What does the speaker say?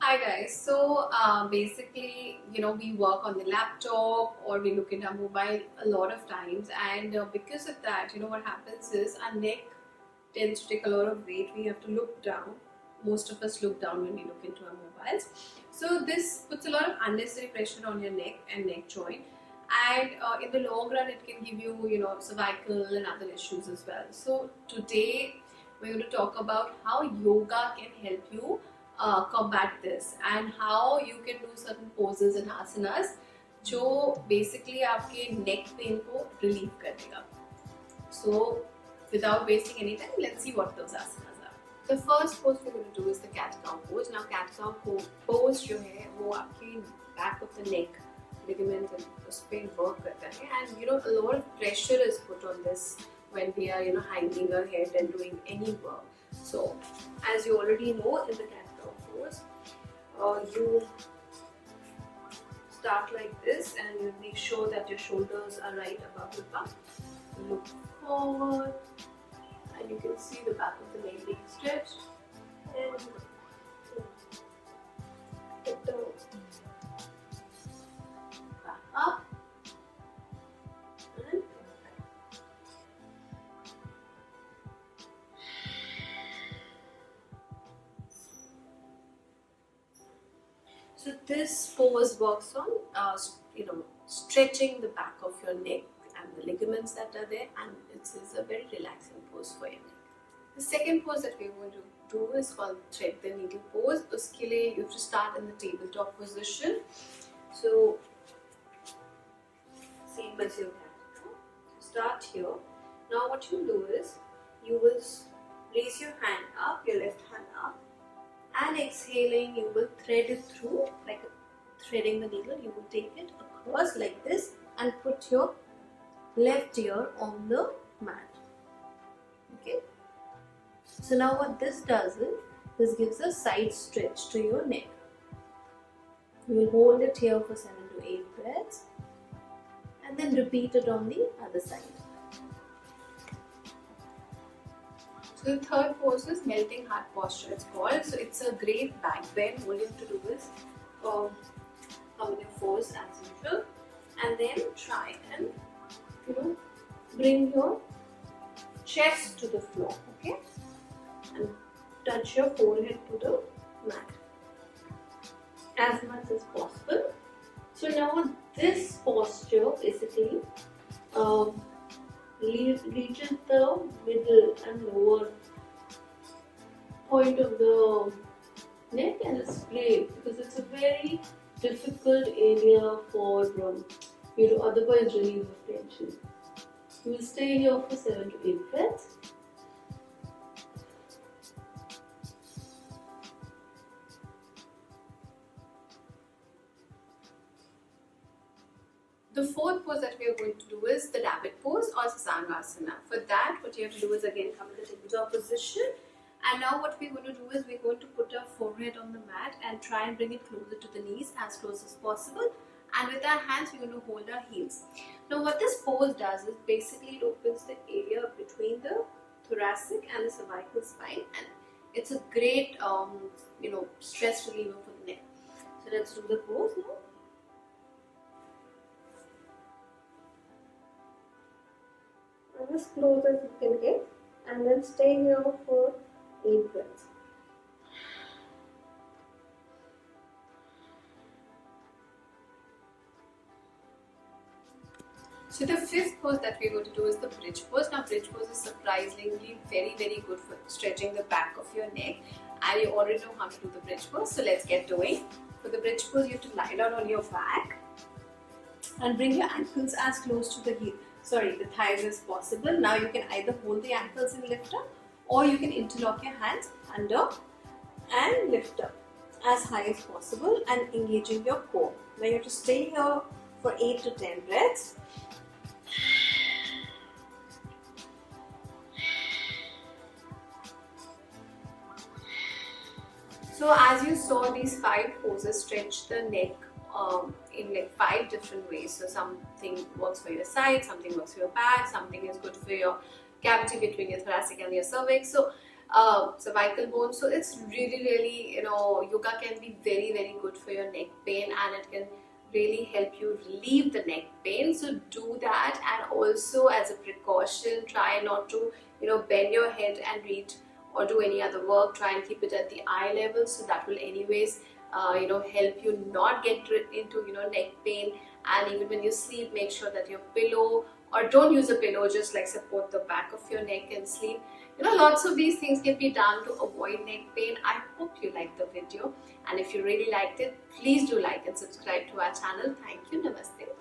Hi guys, basically, we work on the laptop or we look at our mobile a lot of times, and because of that, what happens is our neck tends to take a lot of weight. We have to look down. Most of us look down when we look into our mobiles. So, this puts a lot of unnecessary pressure on your neck and neck joint, and in the long run, it can give you, cervical and other issues as well. So, today we're going to talk about how yoga can help you combat this and how you can do certain poses and asanas जो basically आपके neck pain को relieve करेगा. So without wasting any time, let's see what those asanas are. The first pose we're going to do is the cat cow pose. Now cat cow pose जो है वो आपकी back of the neck ligament उस पे work करता है, and a lot of pressure is put on this when we are hanging our head and doing any work. So as you already know, in the cat cow pose, you start like this and you make sure that your shoulders are right above the back. Look forward and you can see the back of the neck being stretched, and get down, back up, and so this pose works on stretching the back of your neck and the ligaments that are there, and it is a very relaxing pose for your neck. The second pose that we're going to do is called thread the needle pose. Uske liye you have to start in the tabletop position. So same as your cat. Start here. Now what you do is you will raise your hand up, your left hand up, and exhaling you will thread it through like threading the needle. You will take it across like this and put your left ear on the mat. Okay. So now what this does is, this gives a side stretch to your neck. You will hold it here for 7 to 8 breaths and then repeat it on the other side. So the third pose is melting heart posture, it's called. So it's a great back bend. All you have to do is come in your fours as usual, and then try and bring your chest to the floor, okay, and touch your forehead to the mat as much as possible. So now this posture basically reaches the middle and lower point of the neck, and it's great because it's a very difficult area for you to otherwise relieve the tension. You will stay here for 7 to 8 breaths. The fourth pose that we are going to do is the rabbit pose or Asanas. For that, what you have to do is again come in the tabletop position, and now what we're going to do is we're going to put our forehead on the mat and try and bring it closer to the knees, as close as possible, and with our hands we're going to hold our heels. Now what this pose does is basically it opens the area between the thoracic and the cervical spine, and it's a great stress reliever for the neck. So let's do the pose now. As close as you can get, and then stay here for 8 breaths. So the fifth pose that we're going to do is the bridge pose. Now bridge pose is surprisingly very good for stretching the back of your neck, and you already know how to do the bridge pose, so let's get doing. For the bridge pose you have to lie down on your back and bring your ankles as close to the thighs as possible. Now you can either hold the ankles and lift up, or you can interlock your hands under and lift up as high as possible and engaging your core. Now you have to stay here for 8 to 10 breaths. So as you saw, these 5 poses stretch the neck in like 5 different ways. So something works for your side, something works for your back, something is good for your cavity between your thoracic and your cervix. So cervical bone. So it's really, yoga can be very good for your neck pain, and it can really help you relieve the neck pain. So do that, and also as a precaution, try not to bend your head and read or do any other work. Try and keep it at the eye level, so that will anyways help you not get into neck pain. And even when you sleep, make sure that your pillow, or don't use a pillow, just like support the back of your neck and sleep. Lots of these things can be done to avoid neck pain. I hope you liked the video, and if you really liked it, please do like and subscribe to our channel. Thank you. Namaste.